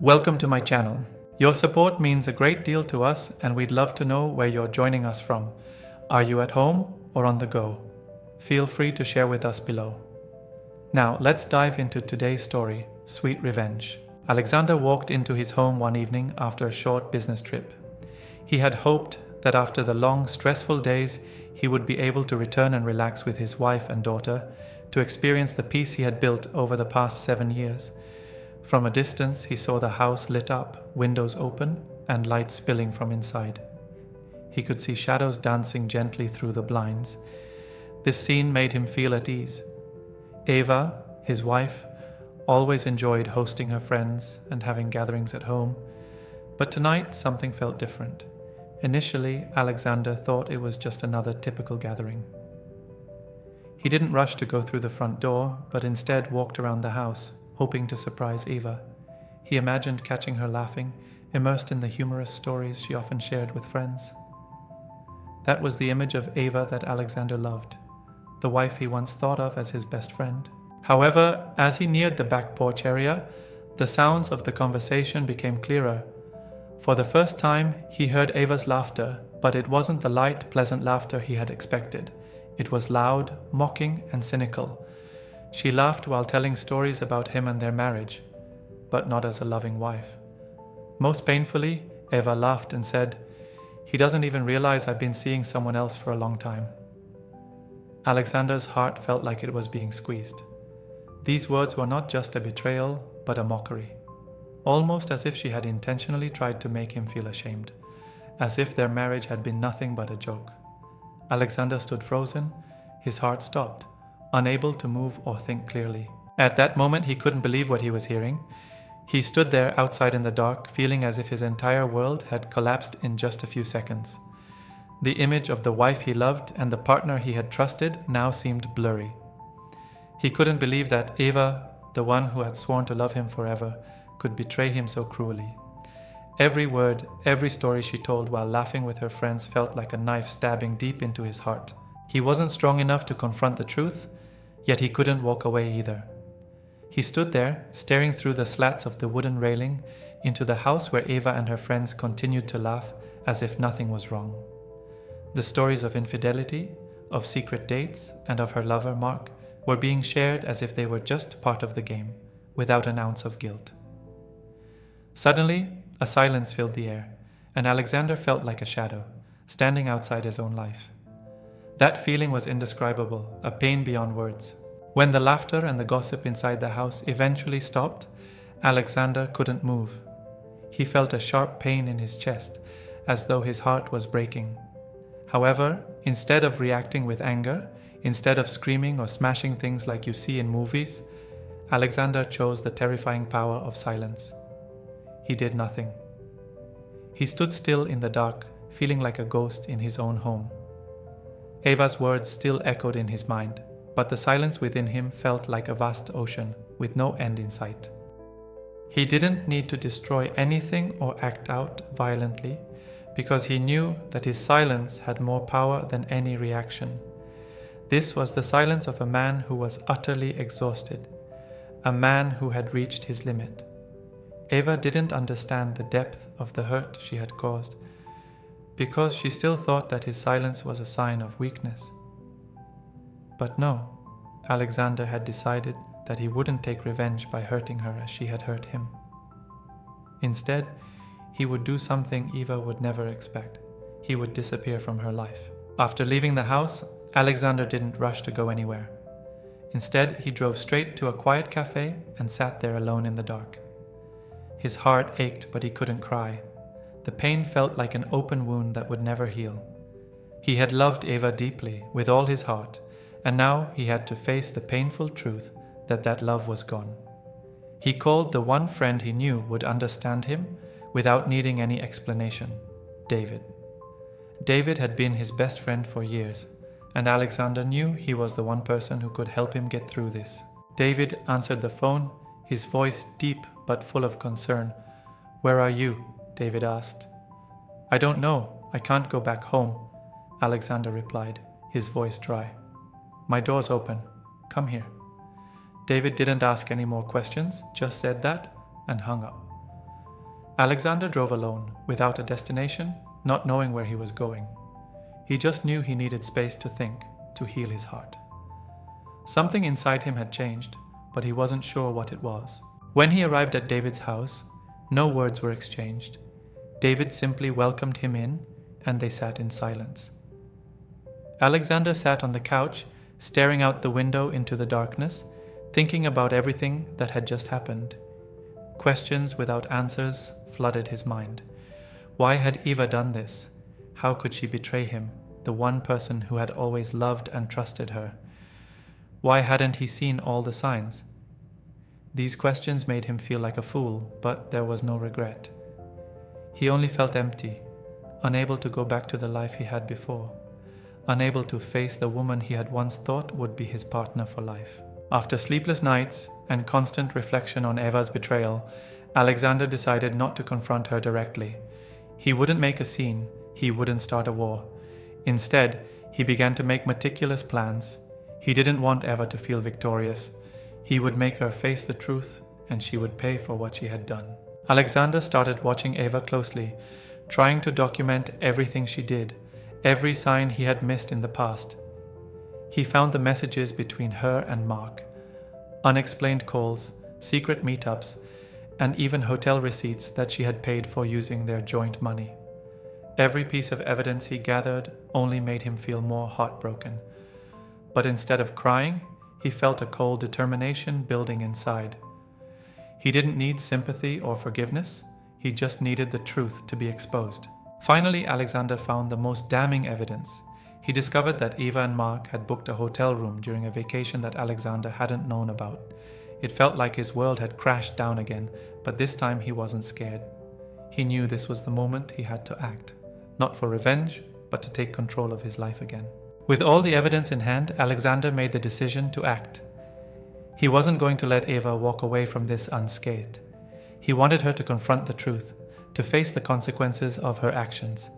Welcome to my channel. Your support means a great deal to us and we'd love to know where you're joining us from. Are you at home or on the go? Feel free to share with us below. Now let's dive into today's story, Sweet Revenge. Alexander walked into his home one evening after a short business trip. He had hoped that after the long, stressful days, he would be able to return and relax with his wife and daughter, to experience the peace he had built over the past 7 years. From a distance, he saw the house lit up, windows open, and light spilling from inside. He could see shadows dancing gently through the blinds. This scene made him feel at ease. Eva, his wife, always enjoyed hosting her friends and having gatherings at home. But tonight, something felt different. Initially, Alexander thought it was just another typical gathering. He didn't rush to go through the front door, but instead walked around the house, hoping to surprise Eva. He imagined catching her laughing, immersed in the humorous stories she often shared with friends. That was the image of Eva that Alexander loved, the wife he once thought of as his best friend. However, as he neared the back porch area, the sounds of the conversation became clearer. For the first time, he heard Eva's laughter, but it wasn't the light, pleasant laughter he had expected. It was loud, mocking, and cynical. She laughed while telling stories about him and their marriage, but not as a loving wife. Most painfully, Eva laughed and said, "He doesn't even realize I've been seeing someone else for a long time." Alexander's heart felt like it was being squeezed. These words were not just a betrayal, but a mockery. Almost as if she had intentionally tried to make him feel ashamed, as if their marriage had been nothing but a joke. Alexander stood frozen, his heart stopped, unable to move or think clearly. At that moment, he couldn't believe what he was hearing. He stood there outside in the dark, feeling as if his entire world had collapsed in just a few seconds. The image of the wife he loved and the partner he had trusted now seemed blurry. He couldn't believe that Eva, the one who had sworn to love him forever, could betray him so cruelly. Every word, every story she told while laughing with her friends felt like a knife stabbing deep into his heart. He wasn't strong enough to confront the truth, yet he couldn't walk away either. He stood there, staring through the slats of the wooden railing into the house where Eva and her friends continued to laugh as if nothing was wrong. The stories of infidelity, of secret dates, and of her lover, Mark, were being shared as if they were just part of the game, without an ounce of guilt. Suddenly, a silence filled the air, and Alexander felt like a shadow, standing outside his own life. That feeling was indescribable, a pain beyond words. When the laughter and the gossip inside the house eventually stopped, Alexander couldn't move. He felt a sharp pain in his chest, as though his heart was breaking. However, instead of reacting with anger, instead of screaming or smashing things like you see in movies, Alexander chose the terrifying power of silence. He did nothing. He stood still in the dark, feeling like a ghost in his own home. Eva's words still echoed in his mind, but the silence within him felt like a vast ocean with no end in sight. He didn't need to destroy anything or act out violently, because he knew that his silence had more power than any reaction. This was the silence of a man who was utterly exhausted, a man who had reached his limit. Eva didn't understand the depth of the hurt she had caused, because she still thought that his silence was a sign of weakness. But no, Alexander had decided that he wouldn't take revenge by hurting her as she had hurt him. Instead, he would do something Eva would never expect. He would disappear from her life. After leaving the house, Alexander didn't rush to go anywhere. Instead, he drove straight to a quiet cafe and sat there alone in the dark. His heart ached, but he couldn't cry. The pain felt like an open wound that would never heal. He had loved Eva deeply, with all his heart, and now he had to face the painful truth that that love was gone. He called the one friend he knew would understand him without needing any explanation, David. David had been his best friend for years, and Alexander knew he was the one person who could help him get through this. David answered the phone, his voice deep but full of concern. "Where are you?" David asked. "I don't know. I can't go back home," Alexander replied, his voice dry. "My door's open. Come here." David didn't ask any more questions, just said that and hung up. Alexander drove alone, without a destination, not knowing where he was going. He just knew he needed space to think, to heal his heart. Something inside him had changed, but he wasn't sure what it was. When he arrived at David's house, no words were exchanged. David simply welcomed him in, and they sat in silence. Alexander sat on the couch, staring out the window into the darkness, thinking about everything that had just happened. Questions without answers flooded his mind. Why had Eva done this? How could she betray him, the one person who had always loved and trusted her? Why hadn't he seen all the signs? These questions made him feel like a fool, but there was no regret. He only felt empty, unable to go back to the life he had before, unable to face the woman he had once thought would be his partner for life. After sleepless nights and constant reflection on Eva's betrayal, Alexander decided not to confront her directly. He wouldn't make a scene, he wouldn't start a war. Instead, he began to make meticulous plans. He didn't want Eva to feel victorious. He would make her face the truth, and she would pay for what she had done. Alexander started watching Eva closely, trying to document everything she did, every sign he had missed in the past. He found the messages between her and Mark, unexplained calls, secret meetups, and even hotel receipts that she had paid for using their joint money. Every piece of evidence he gathered only made him feel more heartbroken. But instead of crying, he felt a cold determination building inside. He didn't need sympathy or forgiveness, he just needed the truth to be exposed. Finally, Alexander found the most damning evidence. He discovered that Eva and Mark had booked a hotel room during a vacation that Alexander hadn't known about. It felt like his world had crashed down again, but this time he wasn't scared. He knew this was the moment he had to act, not for revenge, but to take control of his life again. With all the evidence in hand, Alexander made the decision to act. He wasn't going to let Eva walk away from this unscathed. He wanted her to confront the truth, to face the consequences of her actions.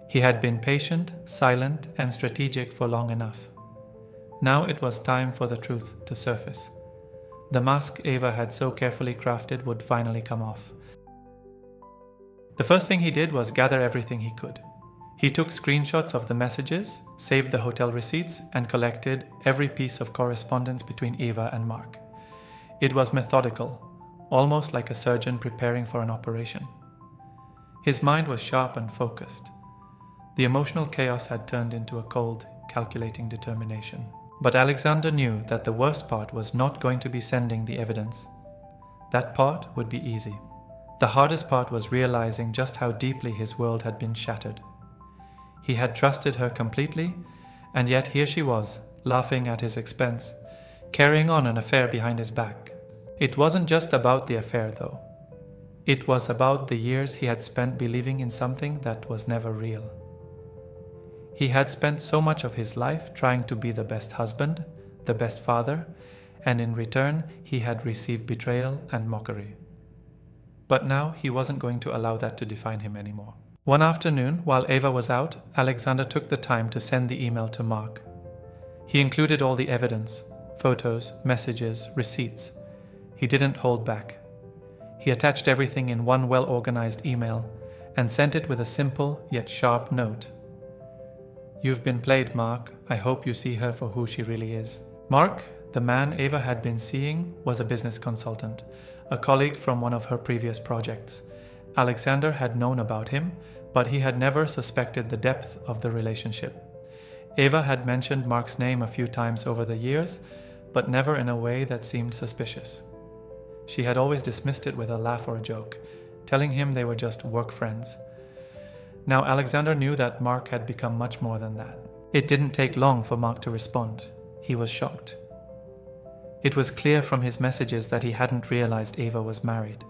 He had been patient, silent, and strategic for long enough. Now it was time for the truth to surface. The mask Eva had so carefully crafted would finally come off. The first thing he did was gather everything he could. He took screenshots of the messages, saved the hotel receipts, and collected every piece of correspondence between Eva and Mark. It was methodical, almost like a surgeon preparing for an operation. His mind was sharp and focused. The emotional chaos had turned into a cold, calculating determination. But Alexander knew that the worst part was not going to be sending the evidence. That part would be easy. The hardest part was realizing just how deeply his world had been shattered. He had trusted her completely, and yet here she was, laughing at his expense, carrying on an affair behind his back. It wasn't just about the affair, though. It was about the years he had spent believing in something that was never real. He had spent so much of his life trying to be the best husband, the best father, and in return he had received betrayal and mockery. But now he wasn't going to allow that to define him anymore. One afternoon, while Eva was out, Alexander took the time to send the email to Mark. He included all the evidence, photos, messages, receipts. He didn't hold back. He attached everything in one well-organized email and sent it with a simple yet sharp note. "You've been played, Mark. I hope you see her for who she really is." Mark, the man Eva had been seeing, was a business consultant, a colleague from one of her previous projects. Alexander had known about him, but he had never suspected the depth of the relationship. Eva had mentioned Mark's name a few times over the years, but never in a way that seemed suspicious. She had always dismissed it with a laugh or a joke, telling him they were just work friends. Now Alexander knew that Mark had become much more than that. It didn't take long for Mark to respond. He was shocked. It was clear from his messages that he hadn't realized Eva was married,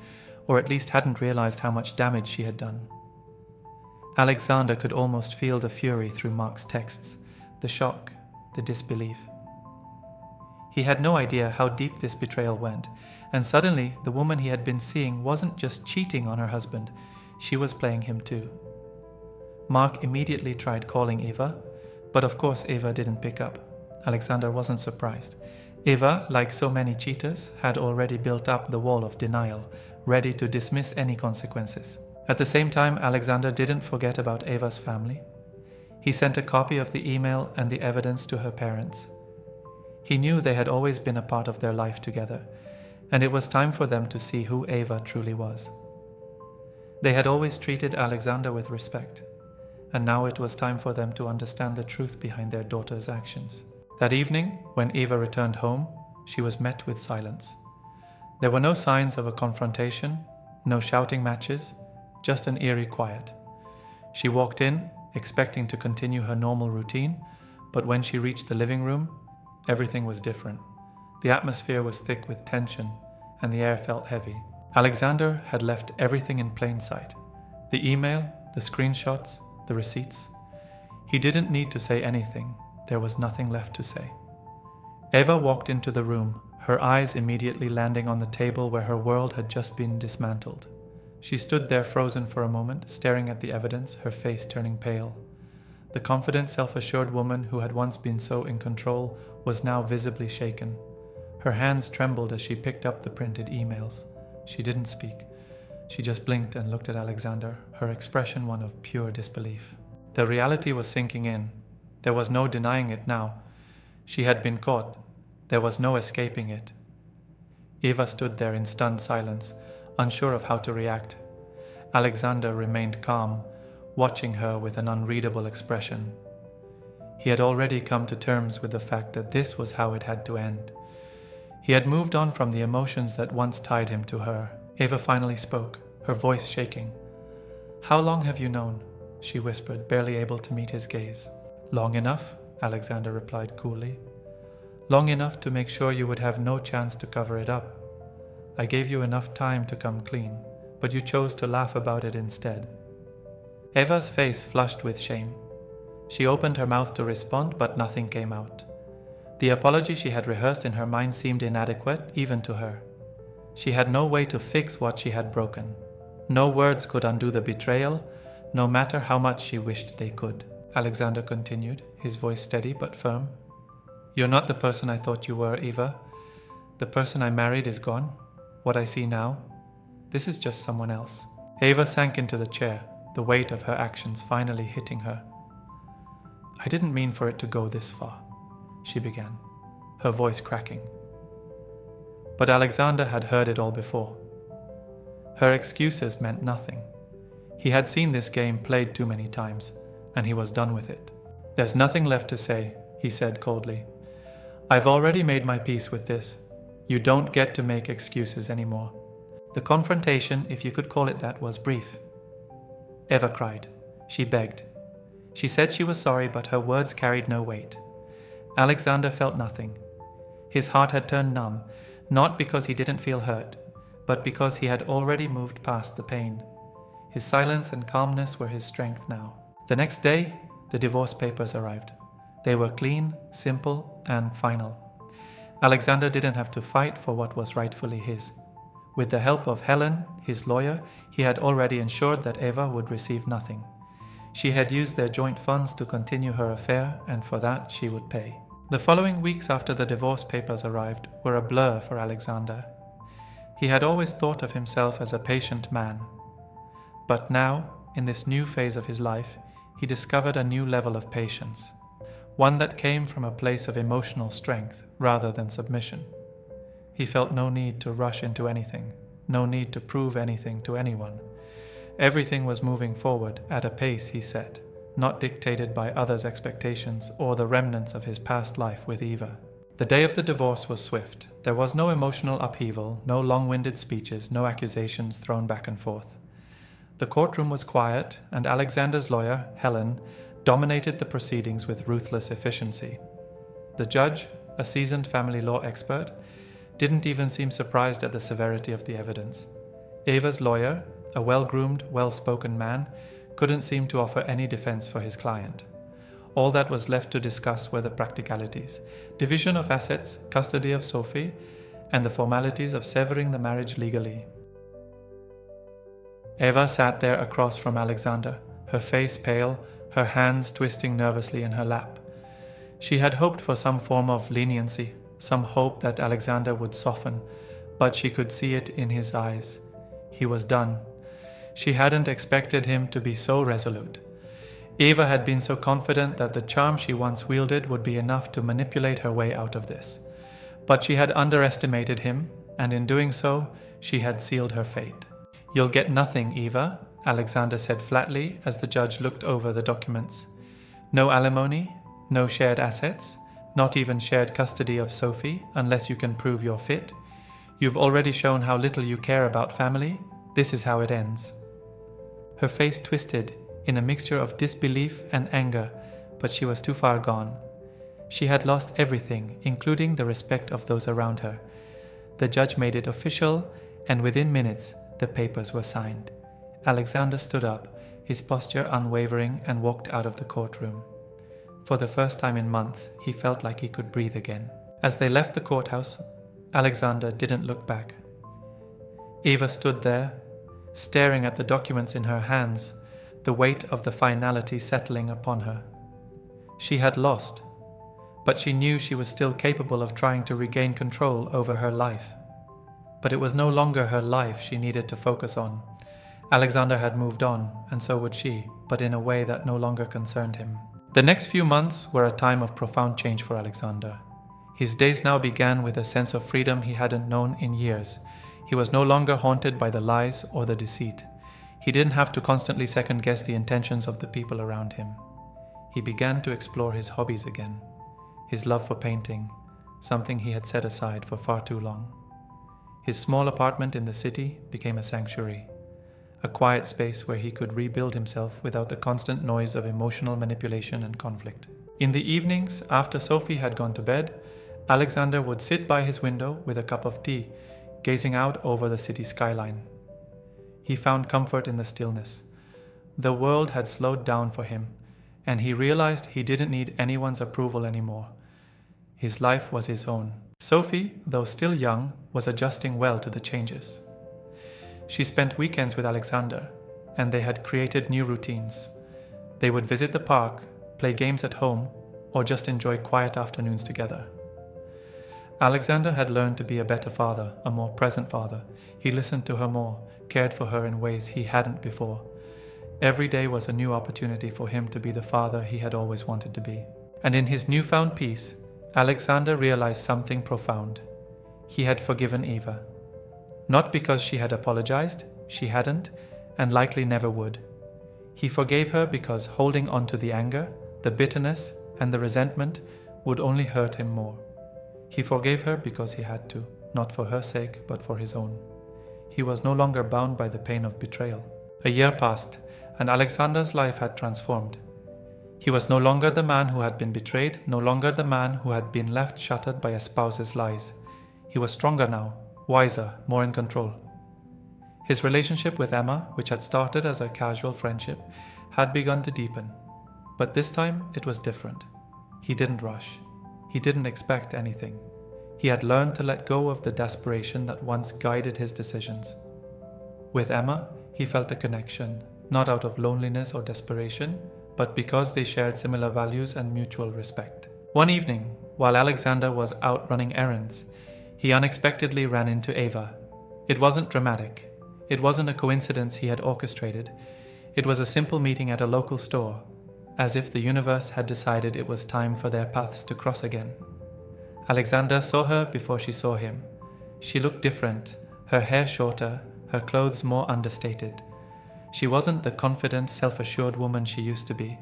or at least hadn't realized how much damage she had done. Alexander could almost feel the fury through Mark's texts, the shock, the disbelief. He had no idea how deep this betrayal went, and suddenly the woman he had been seeing wasn't just cheating on her husband, she was playing him too. Mark immediately tried calling Eva, but of course Eva didn't pick up. Alexander wasn't surprised. Eva, like so many cheaters, had already built up the wall of denial, ready to dismiss any consequences. At the same time, Alexander didn't forget about Eva's family. He sent a copy of the email and the evidence to her parents. He knew they had always been a part of their life together, and it was time for them to see who Eva truly was. They had always treated Alexander with respect, and now it was time for them to understand the truth behind their daughter's actions. That evening, when Eva returned home, she was met with silence. There were no signs of a confrontation, no shouting matches, just an eerie quiet. She walked in, expecting to continue her normal routine, but when she reached the living room, everything was different. The atmosphere was thick with tension, and the air felt heavy. Alexander had left everything in plain sight. The email, the screenshots, the receipts. He didn't need to say anything. There was nothing left to say. Eva walked into the room, her eyes immediately landing on the table where her world had just been dismantled. She stood there frozen for a moment, staring at the evidence, her face turning pale. The confident, self-assured woman who had once been so in control was now visibly shaken. Her hands trembled as she picked up the printed emails. She didn't speak. She just blinked and looked at Alexander, her expression one of pure disbelief. The reality was sinking in. There was no denying it now. She had been caught. There was no escaping it. Eva stood there in stunned silence, unsure of how to react. Alexander remained calm, watching her with an unreadable expression. He had already come to terms with the fact that this was how it had to end. He had moved on from the emotions that once tied him to her. Eva finally spoke, her voice shaking. "How long have you known?" she whispered, barely able to meet his gaze. "Long enough," Alexander replied coolly. "Long enough to make sure you would have no chance to cover it up. I gave you enough time to come clean, but you chose to laugh about it instead." Eva's face flushed with shame. She opened her mouth to respond, but nothing came out. The apology she had rehearsed in her mind seemed inadequate, even to her. She had no way to fix what she had broken. No words could undo the betrayal, no matter how much she wished they could. Alexander continued, his voice steady but firm. "You're not the person I thought you were, Eva. The person I married is gone. What I see now, this is just someone else." Eva sank into the chair, the weight of her actions finally hitting her. "I didn't mean for it to go this far," she began, her voice cracking. But Alexander had heard it all before. Her excuses meant nothing. He had seen this game played too many times, and he was done with it. "There's nothing left to say," he said coldly. "I've already made my peace with this. You don't get to make excuses anymore." The confrontation, if you could call it that, was brief. Eva cried. She begged. She said she was sorry, but her words carried no weight. Alexander felt nothing. His heart had turned numb, not because he didn't feel hurt, but because he had already moved past the pain. His silence and calmness were his strength now. The next day, the divorce papers arrived. They were clean, simple, and final. Alexander didn't have to fight for what was rightfully his. With the help of Helen, his lawyer, he had already ensured that Eva would receive nothing. She had used their joint funds to continue her affair, and for that she would pay. The following weeks after the divorce papers arrived were a blur for Alexander. He had always thought of himself as a patient man. But now, in this new phase of his life, he discovered a new level of patience, one that came from a place of emotional strength rather than submission. He felt no need to rush into anything, no need to prove anything to anyone. Everything was moving forward at a pace he set, not dictated by others' expectations or the remnants of his past life with Eva. The day of the divorce was swift. There was no emotional upheaval, no long-winded speeches, no accusations thrown back and forth. The courtroom was quiet, and Alexander's lawyer, Helen, dominated the proceedings with ruthless efficiency. The judge, a seasoned family law expert, didn't even seem surprised at the severity of the evidence. Eva's lawyer, a well-groomed, well-spoken man, couldn't seem to offer any defense for his client. All that was left to discuss were the practicalities: division of assets, custody of Sophie, and the formalities of severing the marriage legally. Eva sat there across from Alexander, her face pale, her hands twisting nervously in her lap. She had hoped for some form of leniency, some hope that Alexander would soften, but she could see it in his eyes. He was done. She hadn't expected him to be so resolute. Eva had been so confident that the charm she once wielded would be enough to manipulate her way out of this. But she had underestimated him, and in doing so, she had sealed her fate. "You'll get nothing, Eva," Alexander said flatly as the judge looked over the documents. "No alimony, no shared assets, not even shared custody of Sophie unless you can prove you're fit. You've already shown how little you care about family. This is how it ends." Her face twisted in a mixture of disbelief and anger, but she was too far gone. She had lost everything, including the respect of those around her. The judge made it official, and within minutes, the papers were signed. Alexander stood up, his posture unwavering, and walked out of the courtroom. For the first time in months, he felt like he could breathe again. As they left the courthouse, Alexander didn't look back. Eva stood there, staring at the documents in her hands, the weight of the finality settling upon her. She had lost, but she knew she was still capable of trying to regain control over her life. But it was no longer her life she needed to focus on. Alexander had moved on, and so would she, but in a way that no longer concerned him. The next few months were a time of profound change for Alexander. His days now began with a sense of freedom he hadn't known in years. He was no longer haunted by the lies or the deceit. He didn't have to constantly second-guess the intentions of the people around him. He began to explore his hobbies again. His love for painting, something he had set aside for far too long. His small apartment in the city became a sanctuary, a quiet space where he could rebuild himself without the constant noise of emotional manipulation and conflict. In the evenings, after Sophie had gone to bed, Alexander would sit by his window with a cup of tea, gazing out over the city skyline. He found comfort in the stillness. The world had slowed down for him, and he realized he didn't need anyone's approval anymore. His life was his own. Sophie, though still young, was adjusting well to the changes. She spent weekends with Alexander, and they had created new routines. They would visit the park, play games at home, or just enjoy quiet afternoons together. Alexander had learned to be a better father, a more present father. He listened to her more, cared for her in ways he hadn't before. Every day was a new opportunity for him to be the father he had always wanted to be. And in his newfound peace, Alexander realized something profound. He had forgiven Eva. Not because she had apologized, she hadn't, and likely never would. He forgave her because holding on to the anger, the bitterness, and the resentment would only hurt him more. He forgave her because he had to, not for her sake, but for his own. He was no longer bound by the pain of betrayal. A year passed, and Alexander's life had transformed. He was no longer the man who had been betrayed, no longer the man who had been left shattered by a spouse's lies. He was stronger now, wiser, more in control. His relationship with Emma, which had started as a casual friendship, had begun to deepen. But this time it was different. He didn't rush. He didn't expect anything. He had learned to let go of the desperation that once guided his decisions. With Emma, he felt a connection, not out of loneliness or desperation, but because they shared similar values and mutual respect. One evening, while Alexander was out running errands, he unexpectedly ran into Eva. It wasn't dramatic. It wasn't a coincidence he had orchestrated. It was a simple meeting at a local store, as if the universe had decided it was time for their paths to cross again. Alexander saw her before she saw him. She looked different, her hair shorter, her clothes more understated. She wasn't the confident, self-assured woman she used to be.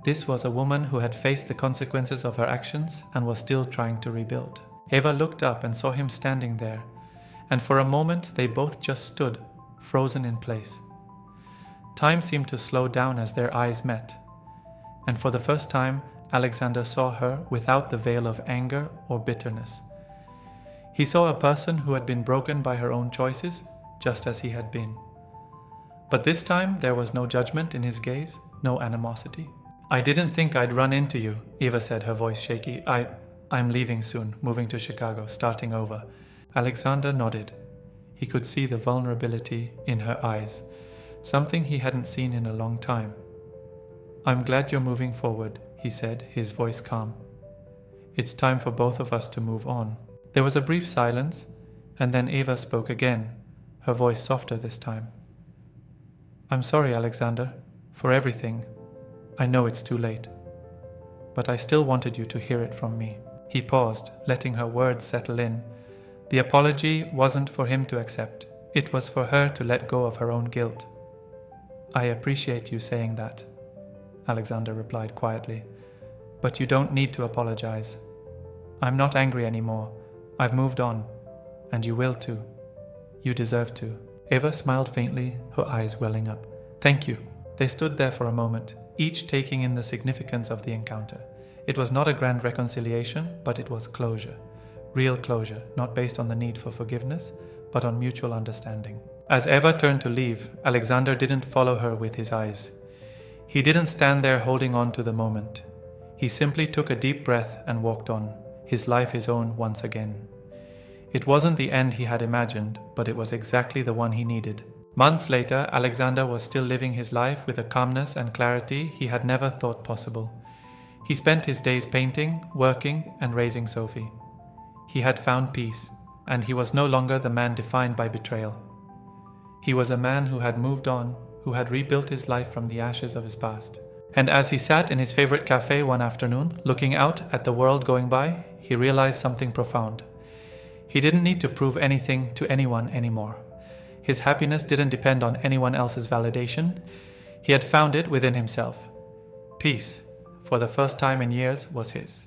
This was a woman who had faced the consequences of her actions and was still trying to rebuild. Eva looked up and saw him standing there, and for a moment they both just stood, frozen in place. Time seemed to slow down as their eyes met, and for the first time, Alexander saw her without the veil of anger or bitterness. He saw a person who had been broken by her own choices, just as he had been. But this time there was no judgment in his gaze, no animosity. "I didn't think I'd run into you," Eva said, her voice shaky. I'm leaving soon, moving to Chicago, starting over." Alexander nodded. He could see the vulnerability in her eyes, something he hadn't seen in a long time. "I'm glad you're moving forward," he said, his voice calm. "It's time for both of us to move on." There was a brief silence, and then Eva spoke again, her voice softer this time. I'm sorry, Alexander, for everything. I know it's too late. But I still wanted you to hear it from me. He paused, letting her words settle in. The apology wasn't for him to accept. It was for her to let go of her own guilt. I appreciate you saying that, Alexander replied quietly. But you don't need to apologize. I'm not angry anymore. I've moved on. And you will too. You deserve to. Eva smiled faintly, her eyes welling up. Thank you. They stood there for a moment, each taking in the significance of the encounter. It was not a grand reconciliation, but it was closure. Real closure, not based on the need for forgiveness, but on mutual understanding. As Eva turned to leave, Alexander didn't follow her with his eyes. He didn't stand there holding on to the moment. He simply took a deep breath and walked on, his life his own once again. It wasn't the end he had imagined, but it was exactly the one he needed. Months later, Alexander was still living his life with a calmness and clarity he had never thought possible. He spent his days painting, working, and raising Sophie. He had found peace, and he was no longer the man defined by betrayal. He was a man who had moved on, who had rebuilt his life from the ashes of his past. And as he sat in his favorite cafe one afternoon, looking out at the world going by, he realized something profound. He didn't need to prove anything to anyone anymore. His happiness didn't depend on anyone else's validation. He had found it within himself. Peace, for the first time in years, was his.